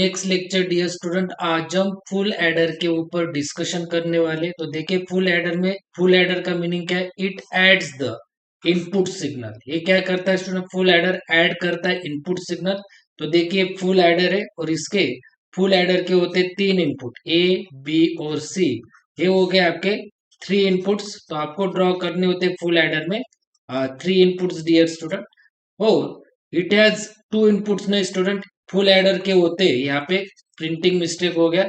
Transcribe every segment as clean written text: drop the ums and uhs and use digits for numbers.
Next lecture dear student, आज हम full adder के ऊपर डिस्कशन करने वाले। तो देखिए, फुल एडर का मीनिंग क्या है? It adds the input signal. ये क्या करता है स्टूडेंट? फुल एडर ऐड करता है इनपुट सिग्नल। तो देखिए, फुल एडर है और इसके फुल एडर के होते हैं तीन इनपुट, ए, बी और सी। ये हो गए आपके थ्री इनपुट्स। तो आपको ड्रॉ करने होते हैं फुल एडर में थ्री इनपुट्स डियर स्टूडेंट। और इट हैज टू इनपुट्स ने स्टूडेंट। फुल एडर के होते हैं, यहाँ पे प्रिंटिंग मिस्टेक हो गया।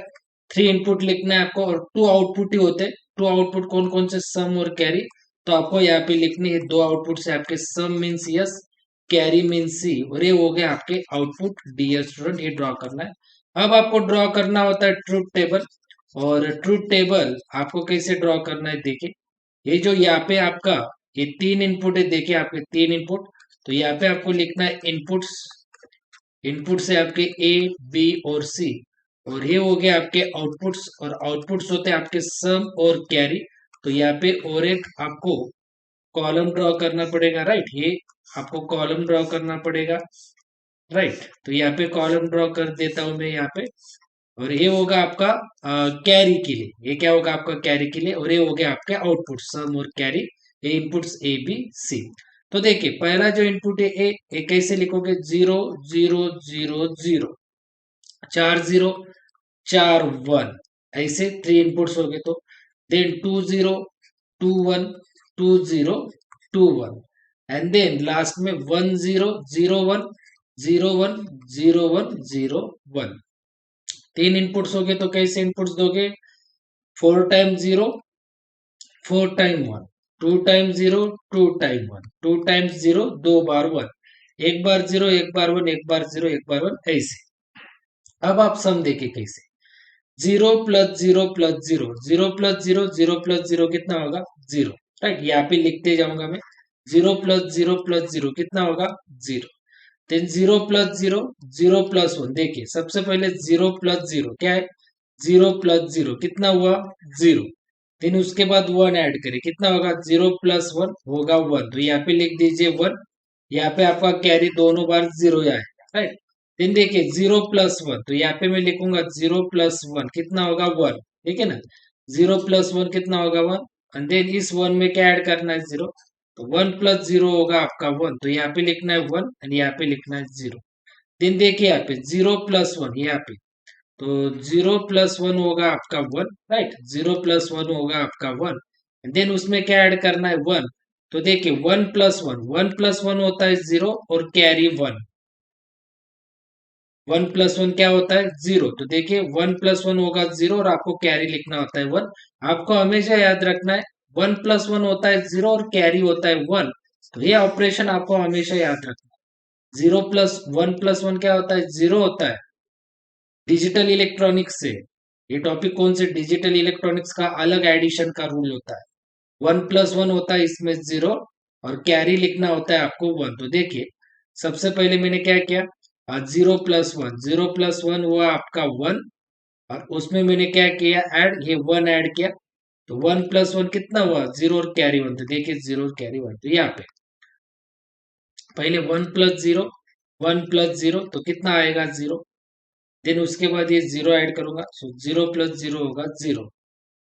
थ्री इनपुट लिखना है आपको और टू आउटपुट ही होते हैं। टू आउटपुट कौन कौन से? सम और कैरी। तो आपको यहाँ पे लिखनी है दो आउटपुट से आपके, सम मीन्स यस, कैरी मीन्स सी। और ये हो गया आपके आउटपुट डियर स्टूडेंट। ये ड्रॉ करना है। अब आपको ड्रॉ करना होता है ट्रूथ टेबल। और ट्रूथ टेबल आपको कैसे ड्रॉ करना है? देखिए, ये जो यहाँ पे आपका ये तीन इनपुट है, देखिए आपके तीन इनपुट। तो यहाँ पे आपको लिखना है इनपुट्स। इनपुट से आपके ए, बी और सी। और ये हो गया आपके आउटपुट्स। और आउटपुट्स होते हैं आपके सम और कैरी। तो यहाँ पे और एक आपको कॉलम ड्रॉ करना पड़ेगा, राइट। ये आपको कॉलम ड्रॉ करना पड़ेगा, राइट। तो यहाँ पे कॉलम ड्रॉ कर देता हूं मैं यहाँ पे। और ये होगा आपका कैरी के लिए। ये क्या होगा आपका? कैरी के लिए। और ये हो गया आपके आउटपुट, सम और कैरी। ये इनपुट्स ए, बी, सी। तो देखिए, पहला जो इनपुट है ए, ए कैसे लिखोगे? जीरो, जीरो, जीरो, जीरो, चार जीरो, चार वन। ऐसे थ्री इनपुट्स हो गए। तो then two zero, two one, two zero, two one. And then last में one zero, zero one, zero one, zero one, zero one. तीन इनपुट्स हो गए। तो कैसे इनपुट्स दोगे? Four time zero, four time one, two time zero, two time one, two times zero, दो बार वन, एक बार जीरो, एक बार वन, एक बार जीरो, एक बार वन, ऐसे। अब आप सम देखिए कैसे। Zero plus zero plus zero, zero plus zero, zero plus zero कितना होगा? Zero, right. यहाँ पे लिखते जाऊंगा मैं। जीरो प्लस जीरो कितना होगा? Zero. Than zero plus zero, zero plus one. देखिए, सबसे पहले जीरो प्लस जीरो क्या है? जीरो प्लस जीरो कितना हुआ? जीरो। देन उसके बाद वन ऐड करें, कितना होगा? जीरो प्लस वन होगा वन। तो यहाँ पे लिख दीजिए वन। यहाँ पे आपका कैरी दोनों बार जीरो आएगा, राइट। देन देखिए, जीरो प्लस वन, तो यहाँ पे मैं लिखूंगा जीरो प्लस वन कितना होगा? वन। ठीक है ना? जीरो प्लस वन कितना होगा? वन। एंड देन इस वन में क्या ऐड करना है? जीरो। तो वन प्लस जीरो होगा आपका वन। तो यहाँ पे लिखना है वन एंड यहाँ पे लिखना है जीरो। देन देखिए यहाँ पे जीरो प्लस वन, यहाँ पे तो जीरो प्लस वन होगा आपका one, right. Zero plus one होगा आपका वन। देन उसमें क्या ऐड करना है? वन। तो देखिए, वन प्लस वन होता है जीरो और carry one. One plus one क्या होता है? जीरो। तो देखिए, वन प्लस वन होगा जीरो और आपको कैरी लिखना होता है वन। आपको हमेशा याद रखना है, वन प्लस वन होता है जीरो और कैरी होता है वन। तो ये ऑपरेशन आपको हमेशा याद रखना है। जीरो प्लस वन क्या होता है? जीरो होता है। डिजिटल इलेक्ट्रॉनिक्स से ये टॉपिक कौन से? डिजिटल इलेक्ट्रॉनिक्स का अलग एडिशन का रूल होता है। वन प्लस वन होता है इसमें जीरो और कैरी लिखना होता है आपको वन। तो देखिए, सबसे पहले मैंने क्या किया? Zero plus one, zero plus one हुआ आपका वन। और उसमें मैंने क्या किया? ऐड, ये वन ऐड किया। तो वन प्लस वन कितना हुआ? जीरो और कैरी वन। तो देखिए, जीरो और कैरी वन। तो यहाँ पे पहले वन प्लस जीरो तो कितना आएगा? जीरो। देन उसके बाद ये जीरो ऐड करूंगा, सो जीरो प्लस जीरो होगा जीरो।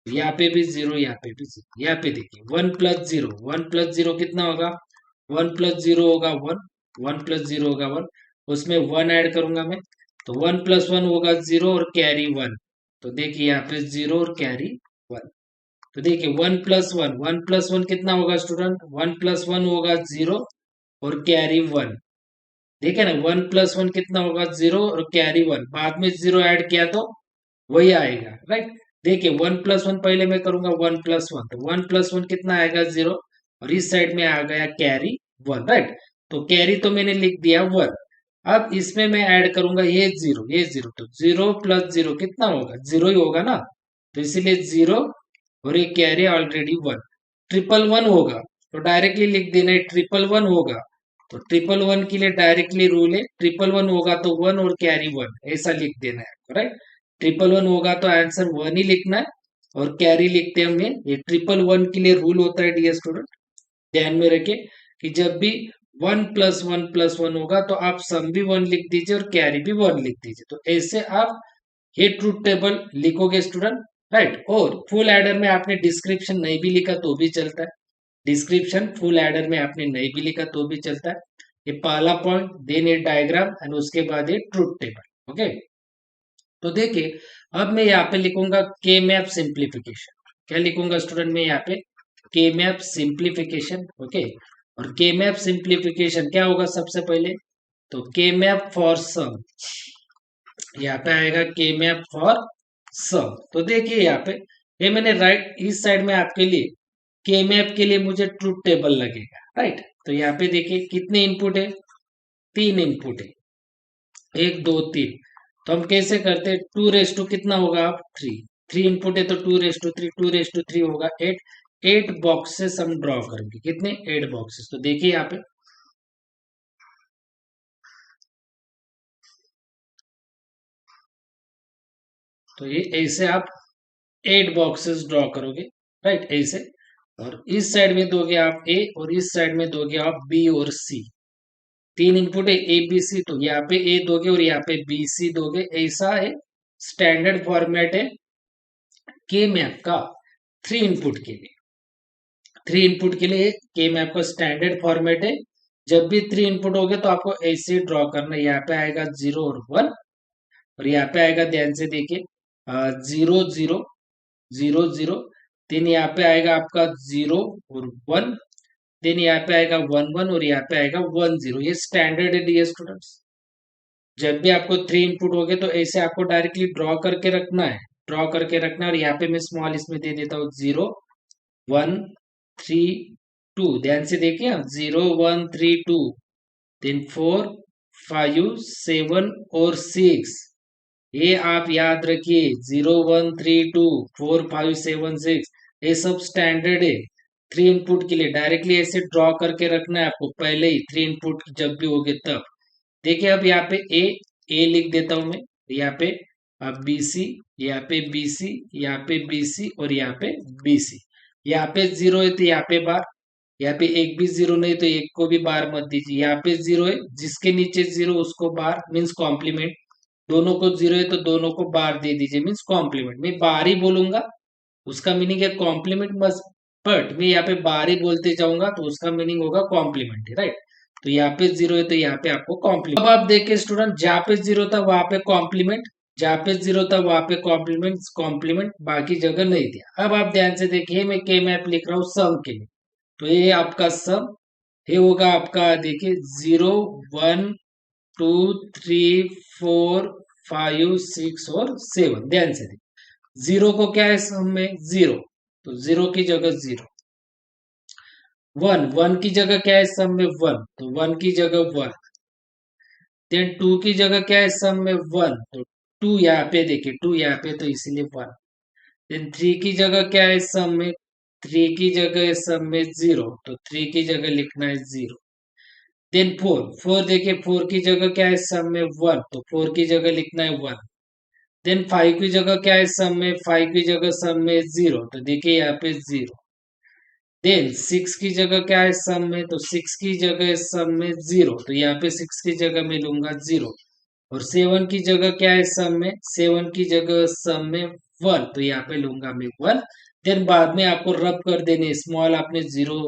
यहाँ पे भी जीरो, यहाँ पे भी जीरो। यहाँ पे देखिए, वन प्लस जीरो कितना होगा? वन प्लस जीरो होगा वन। वन प्लस जीरो होगा वन। उसमें वन ऐड करूंगा मैं। तो वन प्लस वन होगा जीरो और कैरी वन। तो देखिए यहाँ पे जीरो और कैरी वन। तो देखिए, वन प्लस वन कितना होगा स्टूडेंट? वन प्लस वन होगा जीरो और कैरी वन। ठीक है ना? वन प्लस वन कितना होगा? जीरो और कैरी वन। बाद में जीरो ऐड किया तो वही आएगा, राइट। देखिए, वन प्लस वन पहले मैं करूंगा वन प्लस वन। तो वन प्लस वन कितना आएगा? जीरो। और इस साइड में आ गया कैरी वन, राइट। तो कैरी तो मैंने लिख दिया वन। अब इसमें मैं ऐड करूंगा ये जीरो, ये जीरो। तो जीरो प्लस जीरो कितना होगा? जीरो ही होगा ना। तो इसीलिए जीरो और ये carry already one. Triple one होगा तो डायरेक्टली लिख देना है ट्रिपल वन होगा। तो ट्रिपल वन के लिए डायरेक्टली रूल है, ट्रिपल वन होगा तो वन और कैरी वन, ऐसा लिख देना है, राइट। ट्रिपल वन होगा तो आंसर वन ही लिखना है और कैरी लिखते हैं हमें। ये ट्रिपल वन के लिए रूल होता है डियर स्टूडेंट, ध्यान में रखें कि जब भी 1 + 1 + 1 होगा, तो आप सम भी 1 लिख दीजिए और कैरी भी 1 लिख दीजिए। तो ऐसे आप ये ट्रूथ टेबल लिखोगे स्टूडेंट, राइट। और फुल एडर में आपने डिस्क्रिप्शन नहीं भी लिखा तो भी चलता है, डिस्क्रिप्शन फुल एडर में आपने नहीं भी लिखा तो भी चलता है। ये पहला पॉइंट, देन ये डायग्राम एंड उसके बाद ये ट्रूथ टेबल। ओके, तो देखिए अब मैं यहाँ पे लिखूंगा के मैप सिंप्लीफिकेशन। क्या लिखूंगा स्टूडेंट मैं यहाँ पे? के मैप सिंप्लीफिकेशन। ओके, और के मैप सिंप्लीफिकेशन क्या होगा सबसे पहले? तो के मैप फॉर सम, यहाँ पे आएगा के मैप फॉर सम। तो देखिए यहाँ पे ये मैंने राइट इस साइड में आपके लिए के मैप के लिए मुझे ट्रूथ टेबल लगेगा, राइट। तो यहाँ पे देखिए कितने इनपुट है? 3 इनपुट है, 1 2 3। तो हम कैसे करते हैं? 2 रेस टू कितना होगा? आप 3, 3 इनपुट है तो 2 रेस टू 3, 2 रेस टू 3 होगा 8। 8 बॉक्सेस हम ड्रॉ करेंगे, कितने? 8 बॉक्सेस। तो देखिए यहाँ पे तो ये ऐसे आप 8 बॉक्सेस ड्रॉ करोगे, राइट, ऐसे। और इस साइड में दोगे आप ए और इस साइड में दोगे आप बी और सी। 3 इनपुट है ए बी सी, तो यहाँ पे ए दोगे और यहाँ पे बी सी दोगे। ऐसा है स्टैंडर्ड फॉर्मेट है के मैप का 3 इनपुट के लिए। 3 इनपुट के लिए के मैप का स्टैंडर्ड फॉर्मेट है। जब भी 3 इनपुट हो गए तो आपको ऐसे ड्रॉ करना है। यहाँ पे आएगा 0 और 1, और यहाँ पे आएगा, ध्यान से देखिए, 0 0 0 0। देन यहाँ पे आएगा आपका 0 और 1। देन यहाँ पे आएगा 1 1 और यहाँ पे आएगा 1 0। ये स्टैंडर्ड है डियर स्टूडेंट्स। जब भी आपको 3 इनपुट हो गए तो ऐसे आपको डायरेक्टली ड्रॉ करके रखना है, ड्रॉ करके रखना है। और यहाँ पे मैं स्मॉल इसमें दे देता हूँ 0 1 3 2। ध्यान से देखिए, 0 1 3 2, देन 4 5 7 और 6। ये आप याद रखिए, 0 1 3 2 4 5 7 6, ये सब स्टैंडर्ड है 3 इनपुट के लिए। डायरेक्टली ऐसे ड्रॉ करके रखना है आपको पहले ही, 3 इनपुट जब भी होगे तब। देखिए अब यहाँ पे ए लिख देता हूं मैं, यहाँ पे अब बी सी, यहाँ पे बी सी, यहाँ पे बी सी और यहाँ पे बी सी। यहाँ पे 0 है तो यहाँ पे बार, यहाँ पे एक भी 0 नहीं तो एक को भी बार मत दीजिए। यहाँ पे 0 है, जिसके नीचे 0 उसको बार, मीन्स कॉम्प्लीमेंट। दोनों को 0 है तो दोनों को बार दे दीजिए, मीन्स कॉम्प्लीमेंट। मैं बार ही बोलूंगा, उसका मीनिंग है कॉम्प्लीमेंट मस्ट, बट मैं यहाँ पे बार ही बोलते जाऊंगा तो उसका मीनिंग होगा कॉम्प्लीमेंट, राइट। तो यहाँ पे 0 है तो यहाँ पे आपको कॉम्प्लीमेंट। अब आप देखिए स्टूडेंट, जहाँ पे 0 था वहां पे कॉम्प्लीमेंट, जहाँ पे 0 था वहां पे कॉम्प्लीमेंट, कॉम्प्लीमेंट, बाकी जगह नहीं दिया। अब आप ध्यान से देखिए, मैं के मैप लिख रहा हूँ सम के लिए। तो ये आपका सम, ये होगा आपका, देखिए 0 1 2 3 4 5 6 और 7। ध्यान से देखिए, 0 को क्या है सम में? 0, तो 0 की जगह 0। 1 की जगह क्या है सम में? 1, तो 1 की जगह 1। देन 2 की जगह क्या है सम में? 1, तो 2 यहाँ पे देखिए, 2 यहाँ पे तो इसीलिए 1। देन 3 की जगह क्या है सम में? 3 की जगह है सम में 0, तो 3 की जगह लिखना है 0। देन 4, 4 देखिए, 4 की जगह क्या है सम में? 1, तो 4 की जगह लिखना है 1। देन 5 की जगह क्या है सम में? 5 की जगह सम में 0, तो देखिए यहाँ पे 0। देन 6 की जगह क्या है सम में? तो 6 की जगह सम में 0, तो यहाँ पे 6 की जगह मैं लूंगा 0। और 7 की जगह क्या है सम में? 7 की जगह सम में 1, तो यहाँ पे लूंगा मैं 1। देन बाद में आपको रब कर देने, स्मॉल आपने 0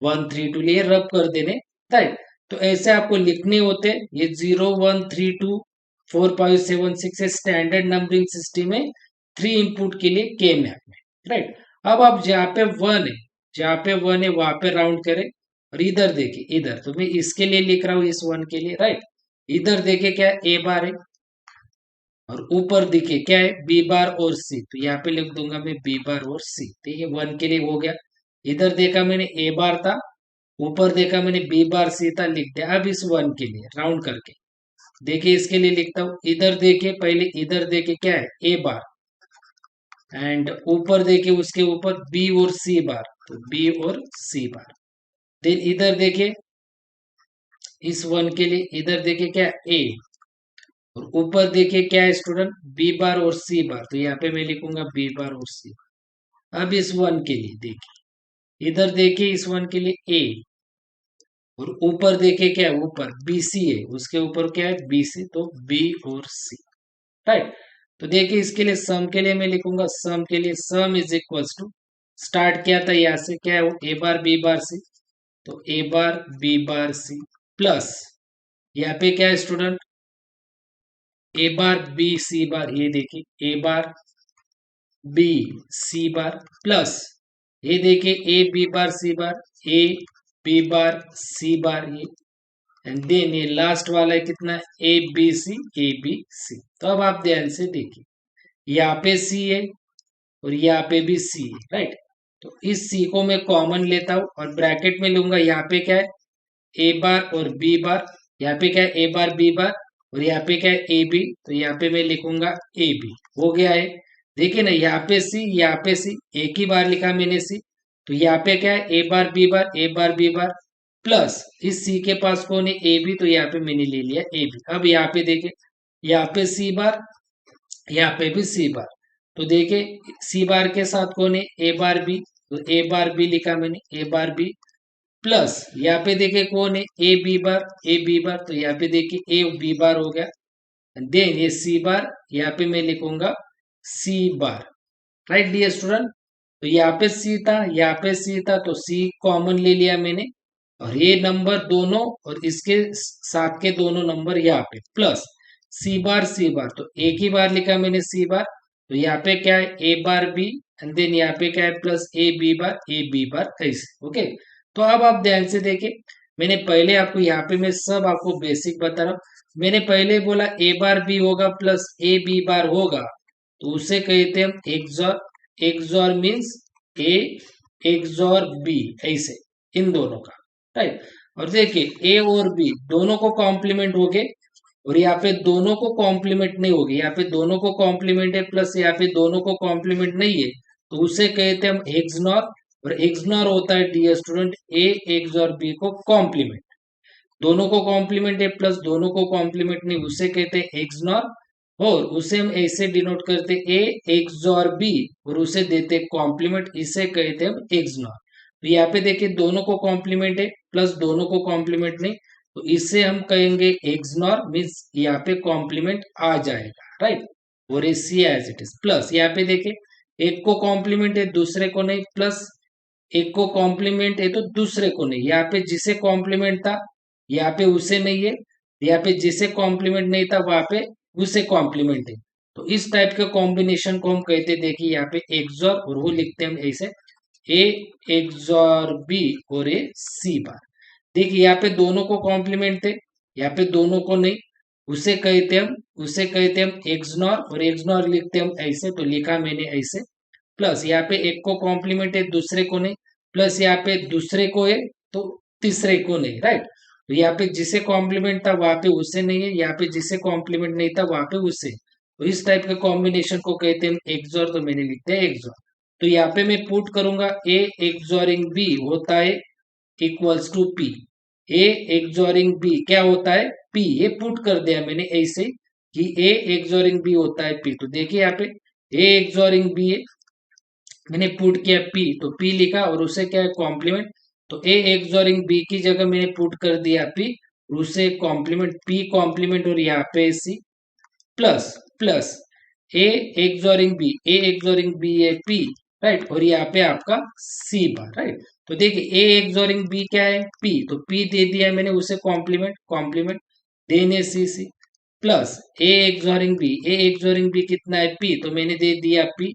1 3 2 लिए, रब कर देने, राइट। तो ऐसे आपको लिखने होते, ये 0 1 3 2 4 5 7 6 स्टैंडर्ड नंबरिंग सिस्टम है 3 इनपुट के लिए के मैप में, राइट। अब आप जहाँ पे 1 है, जहाँ पे 1 है वहां पे राउंड करें। और इधर देखिए, इधर तो मैं इसके लिए लिख रहा हूँ, इस 1 के लिए, राइट। इधर देखिए क्या है? ए बार है, और ऊपर देखिए क्या है? बी बार और सी। तो यहाँ पे लिख दूंगा मैं बी बार और सी। ठीक है, 1 के लिए हो गया। इधर देखा मैंने ए बार था, ऊपर देखा मैंने बी बार सी था, लिख दिया। अब इस 1 के लिए राउंड करके देखिए, इसके लिए लिखता हूँ। इधर देखिए, पहले इधर देखिए क्या है? ए बार, एंड ऊपर देखिए उसके ऊपर बी और सी बार, तो बी और सी बार। देन इधर देखिए, इस 1 के लिए इधर देखिए क्या? ए, और ऊपर देखिए क्या है स्टूडेंट? बी बार और सी बार, तो यहाँ पे मैं लिखूंगा बी बार और सी। अब इस 1 के लिए देखिए, इधर देखिए इस 1 के लिए ए, और ऊपर देखिए क्या है, ऊपर बीसी है, उसके ऊपर क्या है बीसी, तो बी और सी, राइट। तो देखिए इसके लिए सम के लिए मैं लिखूंगा, सम के लिए sum is equals to, start किया था यहाँ से, क्या है वो ए बार बी बार सी, तो ए bar B bar C plus, यहाँ पे क्या है स्टूडेंट, ए बार बी सी बार, ये देखिए ए बार बी सी बार प्लस, ये देखिए ए बी बार सी बार, ए बी बार सी बार, ये एंड देन ये लास्ट वाला है कितना, ए बी सी। तो अब आप ध्यान से देखिए, यहाँ पे सी है और यहाँ पे भी सी है, राइट। तो इस सी को मैं कॉमन लेता हूं और ब्रैकेट में लूंगा, यहाँ पे क्या है ए बार और बी बार, यहाँ पे क्या है ए बार बी बार, और यहाँ पे क्या है ए बी, तो यहाँ पे मैं लिखूंगा ए बी, हो गया है। देखिए ना यहाँ पे सी, यहाँ पे सी, एक ही बार लिखा मैंने सी, तो यहाँ पे क्या है ए बार बी बार, ए बार बी बार प्लस, इस सी के पास कौन है ए बी, तो यहाँ पे मैंने ले लिया ए बी। अब यहाँ पे देखिए, यहाँ पे सी बार, यहाँ पे भी सी बार, तो देखिए सी बार के साथ कौन है ए बार बी, तो ए बार बी लिखा मैंने, ए बार बी प्लस, यहाँ पे देखिए कौन है ए बी बार, ए बी बार, तो यहाँ पे देखिए ए बी बार हो गया, देन ये सी बार, यहाँ पे मैं लिखूंगा सी बार, राइट डियर स्टूडेंट। तो यहाँ पे सी था, यहाँ पे सी था, तो सी कॉमन ले लिया मैंने, और ये नंबर दोनों और इसके साथ के दोनों नंबर यहाँ पे प्लस सी बार, तो एक ही बार लिखा मैंने सी बार, तो यहाँ पे क्या है ए बार बी, एंड देन यहाँ पे क्या है प्लस ए बी बार ऐसे, ओके। तो अब आप ध्यान से देखिए, मैंने पहले आपको यहाँ पे मैं सब आपको बेसिक बता रहा हूँ, मैंने पहले बोला ए बार बी होगा प्लस ए बी बार होगा, तो उसे कहते हैं हम XOR, XOR means A XOR B, ऐसे इन दोनों का, राइट। और देखिए ए और बी दोनों को कॉम्प्लीमेंट हो गए, और यहाँ पे दोनों को कॉम्प्लीमेंट नहीं होगी, यहाँ पे दोनों को कॉम्प्लीमेंट है प्लस यहाँ पे दोनों को कॉम्प्लीमेंट नहीं है, तो उसे कहते हैं हम एक्सनॉर, और एक्सनॉर होता है dear student A XOR B को कॉम्प्लीमेंट, दोनों को कॉम्प्लीमेंट है प्लस दोनों को कॉम्प्लीमेंट नहीं, उसे कहते हैं एक्सनॉर, और उसे हम ऐसे डिनोट करते ए एक्सॉर बी, और उसे देते कॉम्प्लीमेंट, इसे कहते हैं हम एक्सनॉर। तो यहाँ पे देखिए दोनों को कॉम्प्लीमेंट है प्लस दोनों को कॉम्प्लीमेंट नहीं, तो इसे हम कहेंगे एक्सनॉर, मीन्स यहाँ पे कॉम्प्लीमेंट आ जाएगा, राइट। और ए सी एज इट इज प्लस, यहाँ पे देखिए एक को कॉम्प्लीमेंट है दूसरे को नहीं, प्लस एक को कॉम्प्लीमेंट है तो दूसरे को नहीं, यहाँ पे जिसे कॉम्प्लीमेंट था यहाँ पे उसे नहीं है, यहाँ पे जिसे कॉम्प्लीमेंट नहीं था वहां पे उसे कॉम्प्लीमेंट है, तो इस टाइप के कॉम्बिनेशन को हम कहते हैं, देखिए यहाँ पे एक्सॉर, और वो लिखते हैं हम ऐसे ए एक्सॉर बी और ए सी बार। देखिए यहाँ पे दोनों को कॉम्प्लीमेंट थे, यहाँ पे दोनों को नहीं, उसे कहते हम एक्सनॉर, और एक्सनॉर लिखते हम ऐसे, तो लिखा मैंने ऐसे प्लस, यहाँ पे एक को कॉम्प्लीमेंट है दूसरे को नहीं, प्लस यहाँ पे दूसरे को है तो तीसरे को नहीं, राइट। तो यहाँ पे जिसे कॉम्प्लीमेंट था वहां पे उसे नहीं है, यहाँ पे जिसे कॉम्प्लीमेंट नहीं था वहां पे उसे, तो इस टाइप के कॉम्बिनेशन को कहते हैं एक्सॉर, तो मैंने लिखते हैं एक्सॉर। तो यहाँ पे मैं पुट करूंगा ए एक्सॉरिंग बी होता है equals to P, A XORing B क्या होता है पी, ये पुट कर दिया मैंने ऐसे कि ए एक्सॉरिंग बी होता है पी, तो देखिए यहाँ पे ए एक्सॉरिंग बी है, मैंने पुट किया पी, तो पी लिखा और उसे क्या है कॉम्प्लीमेंट, तो ए एक्सॉरिंग बी की जगह मैंने पुट कर दिया पी, उसे कॉम्प्लीमेंट पी कॉम्प्लीमेंट, और यहाँ पे सी प्लस प्लस ए एक्सॉरिंग बी, ए एक्सॉरिंग बी है पी, राइट, और यहाँ पे आपका सी बार, राइट। तो देखिए ए एक्सॉरिंग बी क्या है पी, तो पी दे दिया मैंने उसे कॉम्प्लीमेंट, कॉम्प्लीमेंट देने सी सी प्लस ए एक्सॉरिंग बी, ए एक्सॉरिंग बी कितना है पी, तो मैंने दे दिया पी,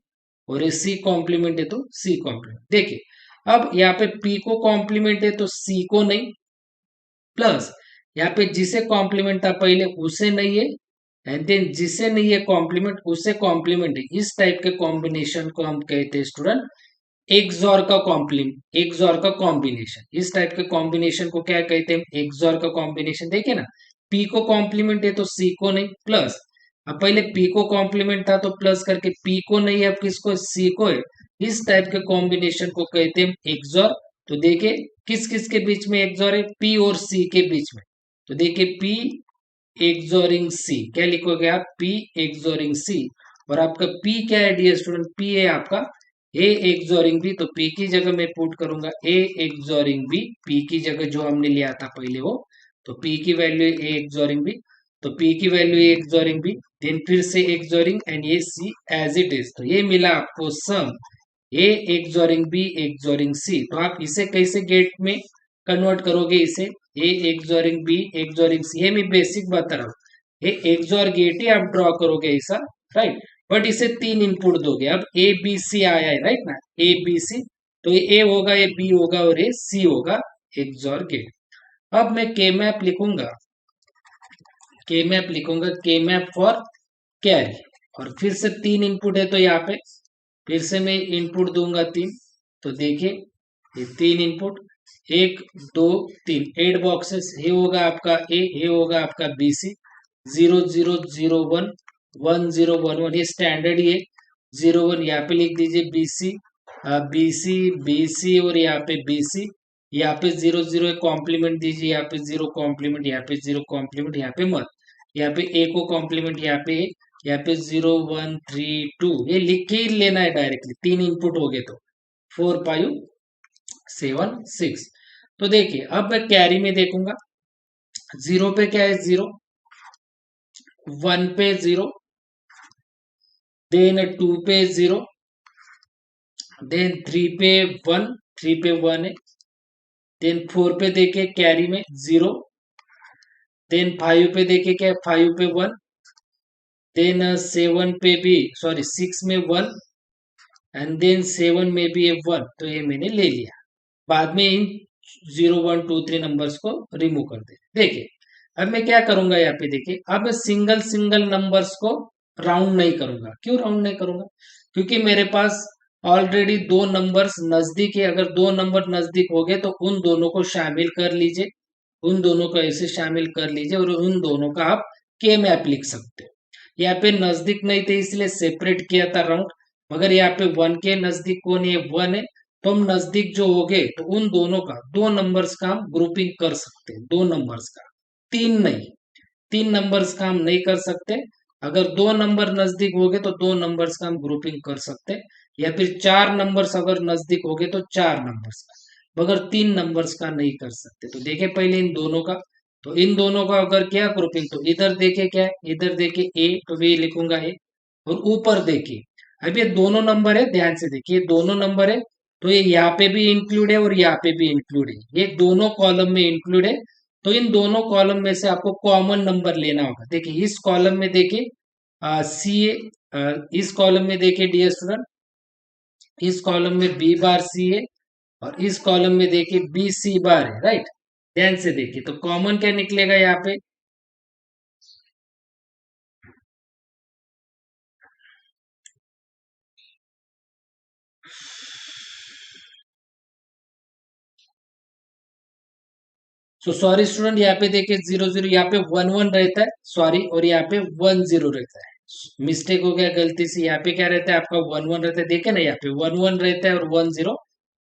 और सी कॉम्प्लीमेंट है तो सी कॉम्प्लीमेंट। देखिए अब यहाँ पे पी को कॉम्प्लीमेंट है तो सी को नहीं, प्लस यहाँ पे जिसे कॉम्प्लीमेंट था पहले उसे नहीं है, एंड देन जिसे नहीं है कॉम्प्लीमेंट उसे कॉम्प्लीमेंट है, इस टाइप के कॉम्बिनेशन को हम कहते हैं स्टूडेंट एक्सॉर का कॉम्प्लीमेंट, एक्सॉर का कॉम्बिनेशन, इस टाइप के कॉम्बिनेशन को क्या कहते हैं एक्सॉर का कॉम्बिनेशन। देखिए ना पी को कॉम्प्लीमेंट है तो सी को नहीं, प्लस अब पहले पी को कॉम्प्लीमेंट था तो प्लस करके पी को नहीं, अब किसको सी को है, इस टाइप के कॉम्बिनेशन को कहते हैं एक्सॉर। तो देखिए किस किस के बीच में एक्सॉर है, पी और सी के बीच में, तो देखिए पी एक्सोरिंग सी, क्या लिखोगे आप पी एक्सोरिंग सी, और आपका पी क्या है डियर स्टूडेंट, पी है आपका ए एक्सोरिंग बी, तो पी की जगह मैं पुट करूंगा ए एक्सोरिंग बी, पी की जगह जो हमने लिया था पहले वो, तो पी की वैल्यू ए एक्सोरिंग बी, तो पी की वैल्यू ए एक्सोरिंग बी, देन फिर से एक्सोरिंग एंड ये सी एज इट इज, तो ये मिला आपको सम ए एक्सोरिंग बी एक्सोरिंग सी। तो आप इसे कैसे गेट में कन्वर्ट करोगे, इसे ए एक्सोरिंग बी एक्सोरिंग सी, ये मैं बेसिक बता रहा हूँ, ये एक्सोर गेट ही आप ड्रॉ करोगे ऐसा, राइट। बट इसे तीन इनपुट दोगे, अब ए बी सी आया है राइट ना, ए बी सी, तो ये ए होगा, ये बी होगा और ये सी होगा, एक्सोर गेट। अब मैं के मैप लिखूंगा, के मैप लिखूंगा, के मैप फॉर कैरी, और फिर से तीन इनपुट है तो यहाँ पे फिर से मैं इनपुट दूंगा तीन, तो देखिए ये तीन इनपुट, एक दो तीन, 8 बॉक्सेस, ये होगा आपका ए, ये होगा आपका बी सी, 0001 1011, ये स्टैंडर्ड, ये 01 यहाँ पे लिख दीजिए B C, B C B C और यहाँ पे बी सी, यहाँ पे 00 कॉम्प्लीमेंट दीजिए, यहाँ पे 0 कॉम्प्लीमेंट, यहाँ पे 0 कॉम्प्लीमेंट, यहाँ पे मत, यहाँ पे ए को कॉम्प्लीमेंट, यहाँ पे 0132, ये लिख के ही लेना है डायरेक्टली, तीन इनपुट हो गए तो 4576। तो देखिए अब मैं कैरी में देखूंगा, 0 पे क्या है 0, 1 पे 0, देन 2 पे 0, देन 3 पे 1, 3 पे 1 है, देन 4 पे देखिए कैरी में 0, देन 5 पे देखिए क्या 5 पे 1, देन 7 पे भी, सॉरी 6 में 1, एंड देन 7 में भी ये 1, तो ये मैंने ले लिया। बाद में इन 0 1 2 3 नंबर्स को रिमूव कर दे। देखिए अब मैं क्या करूंगा यहाँ पे, देखिए अब मैं सिंगल सिंगल नंबर्स को राउंड नहीं करूंगा। क्यों राउंड नहीं करूंगा? क्योंकि मेरे पास ऑलरेडी दो नंबर्स नजदीक है, अगर दो नंबर नजदीक हो गए तो उन दोनों को शामिल कर लीजिए, उन दोनों को ऐसे शामिल कर लीजिए और उन दोनों का आप के मैप लिख सकते हो। यहाँ पे नजदीक नहीं थे इसलिए सेपरेट किया था राउंड, मगर यहाँ पे 1 के नजदीक कौन है, 1 है, तो हम नजदीक जो हो गए तो उन दोनों का, दो नंबर्स का हम ग्रुपिंग कर सकते हैं, दो नंबर्स का, तीन नहीं, तीन नंबर्स का हम नहीं कर सकते। अगर दो नंबर नजदीक हो गए तो दो नंबर्स का हम ग्रुपिंग कर सकते हैं, या फिर चार नंबर्स अगर नजदीक हो गए तो चार नंबर्स का, मगर तीन नंबर्स का नहीं कर सकते। तो देखे पहले इन दोनों का, तो इन दोनों का अगर क्या ग्रुपिंग, तो इधर देखे क्या है, इधर देखे ए, तो वे लिखूंगा ए, और ऊपर देखिए अब ये दोनों नंबर है, ध्यान से देखिए दोनों नंबर है, तो ये यहाँ पे भी इंक्लूड है और यहाँ पे भी इंक्लूड है, ये दोनों कॉलम में इंक्लूड है। तो इन दोनों कॉलम में से आपको कॉमन नंबर लेना होगा। देखिए इस कॉलम में देखिए सी ए, इस कॉलम में देखिए डियर स्टूडेंट, इस कॉलम में बी बार सी है और इस कॉलम में देखिए बी सी बार है, राइट। ध्यान से देखिए तो कॉमन क्या निकलेगा यहाँ पे, सो सॉरी स्टूडेंट, यहाँ पे देखिए 00, यहाँ पे 11 रहता है, सॉरी, और यहाँ पे 10 रहता है, मिस्टेक हो गया गलती से, यहाँ पे क्या रहता है आपका 11 रहता है, देखे ना यहाँ पे 11 रहता है और 10,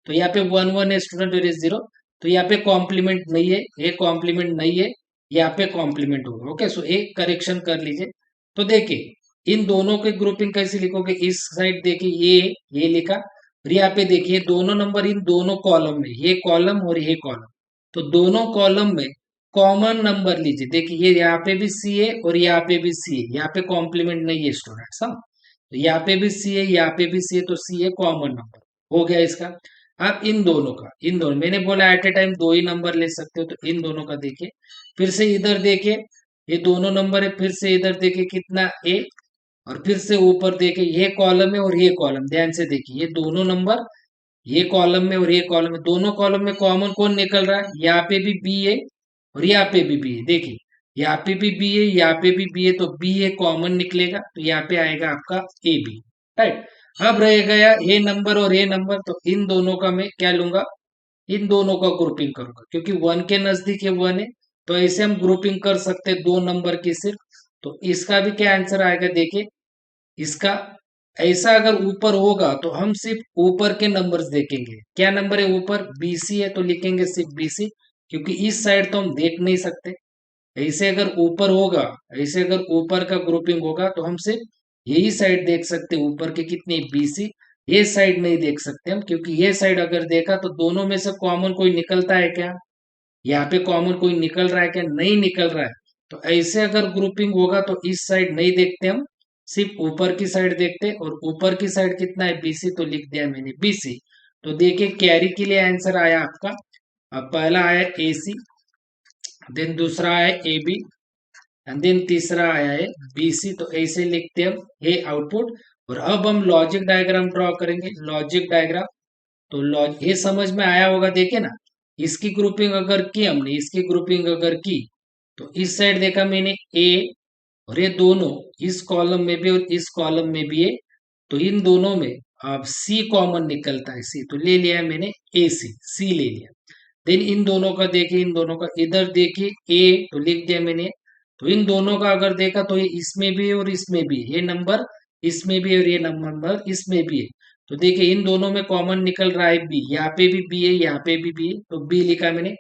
तो यहाँ पे 11 है स्टूडेंट और ये 0, तो यहाँ पे कॉम्प्लीमेंट नहीं है, ये कॉम्प्लीमेंट नहीं है, यहाँ पे कॉम्प्लीमेंट होगा। ओके, सो एक करेक्शन कर लीजिए। तो देखिए इन दोनों के ग्रुपिंग कैसे लिखोगे, इस साइड देखिए ये लिखा, और यहाँ पे देखिए दोनों नंबर इन दोनों कॉलम में, ये कॉलम और ये कॉलम, तो दोनों कॉलम में कॉमन नंबर लीजिए। देखिए ये यहाँ पे भी सी है और यहाँ पे भी सी है, यहाँ पे कॉम्प्लीमेंट नहीं है स्टूडेंट्स, हाँ, तो यहाँ पे भी सी है, यहाँ पे भी सी है, तो सी है कॉमन नंबर, हो गया इसका। अब इन दोनों का, इन दोनों मैंने बोला एट ए टाइम दो ही नंबर ले सकते हो, तो इन दोनों का देखिए, फिर से इधर देखिए ये दोनों नंबर है, फिर से इधर देखिए कितना ए, और फिर से ऊपर देखिए ये कॉलम है और ये कॉलम, ध्यान से देखिए ये दोनों नंबर, ये कॉलम में और ये कॉलम में, दोनों कॉलम में कॉमन कौन निकल रहा है, यहाँ पे भी बी है और यहाँ पे भी बी है। देखिए यहाँ पे भी बी है, यहाँ पे भी बी है, तो बी ए कॉमन निकलेगा, तो यहाँ पे आएगा आपका ए बी, राइट। अब रह गया ये नंबर और ये नंबर, तो इन दोनों का मैं क्या लूंगा, इन दोनों का ग्रुपिंग करूंगा, क्योंकि 1 के नजदीक है 1 है, तो ऐसे हम ग्रुपिंग कर सकते हैं दो नंबर की सिर्फ। तो इसका भी क्या आंसर आएगा, देखिए इसका ऐसा अगर ऊपर होगा तो हम सिर्फ ऊपर के नंबर्स देखेंगे, क्या नंबर है ऊपर, बीसी है, तो लिखेंगे सिर्फ बीसी, क्योंकि इस साइड तो हम देख नहीं सकते। ऐसे अगर ऊपर होगा, ऐसे अगर ऊपर का ग्रुपिंग होगा तो हम सिर्फ यही साइड देख सकते हैं, ऊपर के कितने बीसी, ये साइड नहीं देख सकते हम, क्योंकि ये साइड अगर देखा तो दोनों में से कॉमन कोई निकलता है क्या? यहाँ पे कॉमन कोई निकल रहा है क्या? नहीं निकल रहा है। तो ऐसे अगर ग्रुपिंग होगा तो इस साइड नहीं देखते हम, सिर्फ ऊपर की साइड देखते हैं। और ऊपर की साइड कितना है? बीसी, तो लिख दिया मैंने बीसी। तो देखिए कैरी के लिए आंसर आया आपका, अब पहला आया एसी, देन दूसरा आया ए बी, एंड देन तीसरा आया है बीसी। तो ऐसे लिखते हैं हम ये आउटपुट। और अब हम लॉजिक डायग्राम ड्रॉ करेंगे। लॉजिक डायग्राम, तो ये समझ में आया होगा। देखिए ना, इसकी ग्रुपिंग अगर की हमने, इसकी ग्रुपिंग अगर की, तो इस साइड देखा मैंने ए, और ये दोनों इस कॉलम में भी और इस कॉलम में भी है, तो इन दोनों में अब सी कॉमन निकलता है, सी, तो ले लिया है मैंने ए सी ले लिया। देन इन दोनों का देखिए, इन दोनों का इधर देखिए ए, तो लिख दिया मैंने। तो इन दोनों का अगर देखा तो ये इसमें भी है और इसमें भी है, ये नंबर इसमें भी है और ये नंबर इसमें भी है। तो देखिए इन दोनों में कॉमन निकल रहा है बी, यहाँ पे भी बी है, यहाँ पे भी बी है, तो बी लिखा मैंने।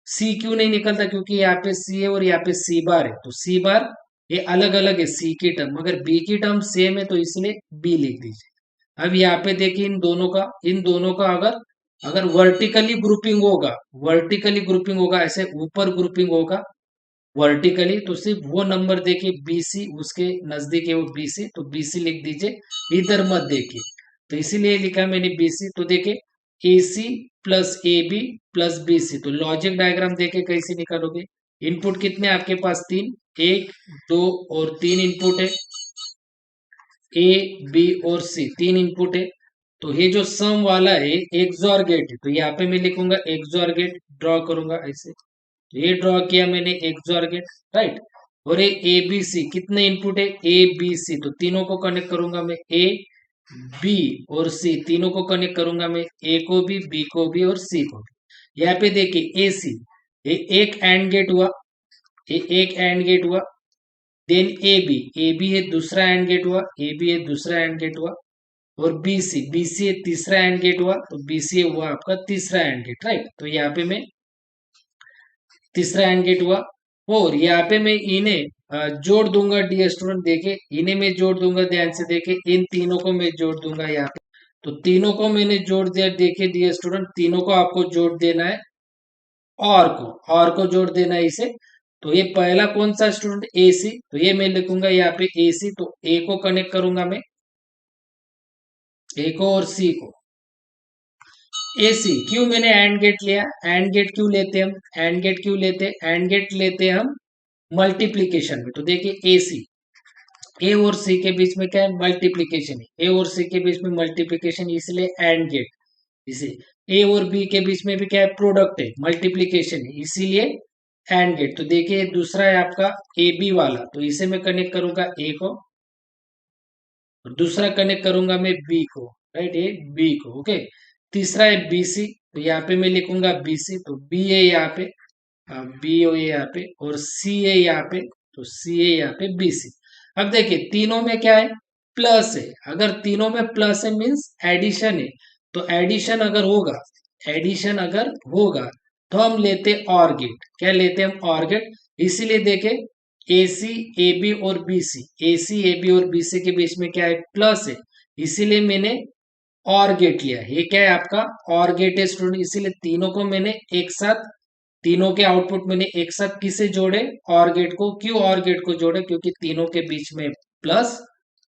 सी क्यों नहीं निकलता? क्योंकि यहाँ पे सी है और यहाँ पे सी बार है, तो सी बार ये अलग अलग है सी की टर्म, मगर बी की टर्म सेम है, तो इसलिए बी लिख दीजिए। अब यहाँ पे देखिए इन दोनों का अगर अगर वर्टिकली ग्रुपिंग होगा, वर्टिकली ग्रुपिंग होगा, ऐसे ऊपर ग्रुपिंग होगा वर्टिकली, तो सिर्फ वो नंबर देखिए बीसी, उसके नजदीक है वो बीसी, तो बीसी लिख दीजिए, इधर मत देखिए। तो इसीलिए लिखा मैंने बीसी। तो देखिए AC plus A B plus BC, तो लॉजिक डायग्राम देखे कैसे निकालोगे? इनपुट कितने आपके पास? तीन, एक, दो और तीन इनपुट है, ए बी और सी, तीन इनपुट है। तो ये जो सम वाला है एक्सॉर गेट है, तो यहाँ पे मैं लिखूंगा एक्सॉर गेट, ड्रॉ करूंगा ऐसे। तो ये ड्रॉ किया मैंने एक्सॉर गेट, राइट। और ये ए बी सी, कितने इनपुट है? ए बी सी, तो तीनों को कनेक्ट करूंगा मैं, ए बी और सी, तीनों को कनेक्ट करूंगा मैं, ए को भी, बी को भी और सी को भी। यहाँ पे देखिए ए सी, ये एक एंड गेट हुआ, ये एक एंड गेट हुआ। देन ए बी है दूसरा एंड गेट हुआ, ए बी है दूसरा एंड गेट हुआ। और बी सी है तीसरा एंड गेट हुआ, तो बी सी हुआ आपका तीसरा एंड गेट, राइट। तो यहाँ पे मैं तीसरा एंड गेट हुआ। और यहाँ पे मैं इन्हें जोड़ दूंगा डी स्टूडेंट, देखे इन्हें मैं जोड़ दूंगा, ध्यान से देखे, इन तीनों को मैं जोड़ दूंगा यहाँ पे। तो तीनों को मैंने जोड़ दिया, देखे डी स्टूडेंट, तीनों को आपको जोड़ देना है, और को जोड़ देना है इसे। तो ये पहला कौन सा स्टूडेंट? ए सी, तो ये मैं लिखूंगा यहाँ पे ए सी, तो ए को कनेक्ट करूंगा मैं, ए को और सी को। एसी क्यों मैंने एंड गेट लिया? एंड गेट क्यों लेते हम? एंड गेट क्यों लेते? एंड गेट लेते हम मल्टीप्लीकेशन में। तो देखिए एसी, ए और सी के बीच में क्या है? मल्टीप्लीकेशन है, ए और सी के बीच में मल्टीप्लीकेशन, इसलिए एंड गेट। इसे ए और बी के बीच में भी क्या है? प्रोडक्ट है, मल्टीप्लीकेशन है, इसीलिए एंड गेट। तो देखिए दूसरा है आपका ए बी वाला, तो इसे मैं कनेक्ट करूंगा ए को, और दूसरा कनेक्ट करूंगा मैं बी को, राइट, ये बी को, ओके। तीसरा है बीसी, तो यहाँ पे मैं लिखूंगा बीसी, तो बी है यहाँ पे, बी है यहाँ पे, और सी है यहाँ पे, तो सी है यहाँ पे बीसी। अब देखिए तीनों में क्या है? प्लस है। अगर तीनों में प्लस है मीन्स एडिशन है, तो एडिशन अगर होगा तो हम लेते और गेट। क्या लेते हम? और गेट। इसीलिए देखे ए सी, ए बी और B C, A C, A B और बी सी के बीच में क्या है? प्लस है, इसीलिए मैंने और गेट लिया। ये क्या है आपका? और गेट है स्टूडेंट, इसीलिए तीनों को मैंने एक साथ, तीनों के आउटपुट मैंने एक साथ किसे जोड़े? और गेट को। क्यों और गेट को जोड़े? क्योंकि तीनों के बीच में प्लस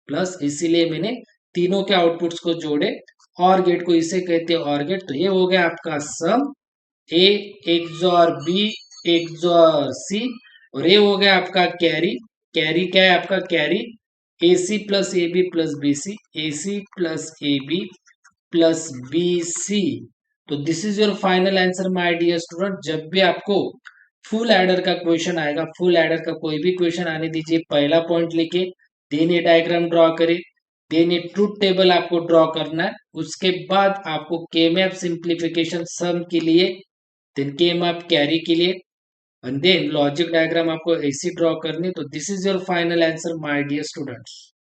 प्लस, इसीलिए मैंने तीनों के आउटपुट्स को जोड़े। और गेट को इसे कहते हैं और गेट। तो ये हो गया आपका सम, ए एक्सॉर बी एक्सॉर सी, और ये हो गया आपका कैरी। कैरी क्या है आपका? Carry A C plus A B plus B C, A C plus A B plus B C. तो this is your final answer my dear student. जब भी आपको फुल एडर का क्वेश्चन आएगा, फुल एडर का कोई भी क्वेश्चन आने दीजिए, पहला पॉइंट लिखे, देन ये डायग्राम ड्रॉ करे, देन ये ट्रूथ टेबल आपको ड्रॉ करना है। उसके बाद आपको के मैप सिंप्लीफिकेशन सम के लिए, देन के मैप कैरी के लिए, एंड देन लॉजिक डायग्राम आपको ऐसी ड्रॉ करनी। तो this is your final answer my dear students.